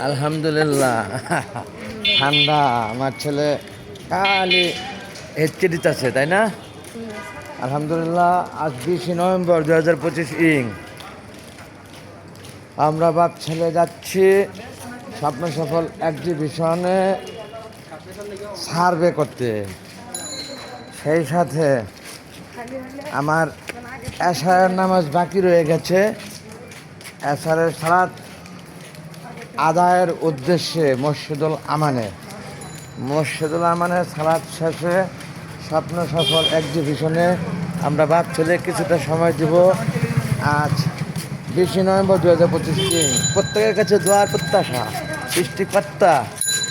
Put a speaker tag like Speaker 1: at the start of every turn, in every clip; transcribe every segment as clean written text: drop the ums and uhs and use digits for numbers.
Speaker 1: আলহামদুলিল্লাহ। ঠান্ডা। আমার ছেলে খালি হেঁচকে দিতেছে, তাই না? আলহামদুলিল্লাহ। আজ 20 নভেম্বর 2025 আমরা বাপ ছেলে যাচ্ছি স্বপ্ন সফল এক্সিবিশনে সার্ভে করতে। সেই সাথে আমার এশারের নামাজ বাকি রয়ে গেছে। এশারের সালাত আদায়ের উদ্দেশ্যে মসজিদুল আমানের সালাত শেষে স্বপ্ন সফল এক্সিবিশনে আমরা বাপ ছেলে কিছুটা সময় দিব। আজ 20 নভেম্বর 2025 প্রত্যেকের কাছে দোয়ার প্রত্যাশা, সৃষ্টিকর্তা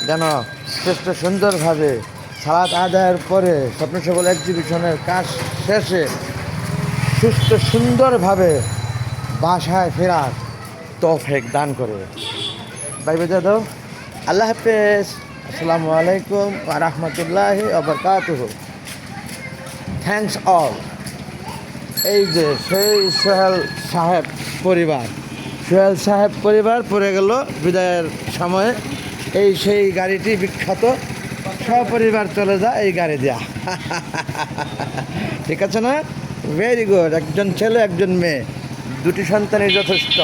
Speaker 1: যেন শ্রেষ্ঠ সুন্দরভাবে সালাত আদায়ের পরে স্বপ্ন সফল এক্সিবিশনের কাজ শেষে সুস্থ সুন্দরভাবে বাসায় ফেরার তৌফিক দান করে। ভাই বেজা দাও। আল্লাহ হাফেজ। আসসালামু আলাইকুম ওয়া রাহমাতুল্লাহি ওয়া বারাকাতুহু। Thanks all. এই যে সেই সোহেল সাহেব পরিবার পড়ে গেল বিদায়ের সময়ে। এই সেই গাড়িটি বিখ্যাত, সপরিবার চলে যায় এই গাড়ি দেয়া। ঠিক আছে না? Very good. একজন ছেলে একজন মেয়ে, দুটি সন্তানই যথেষ্ট।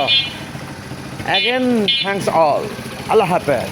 Speaker 1: Again thanks all. আল্লাহ হাফেজ।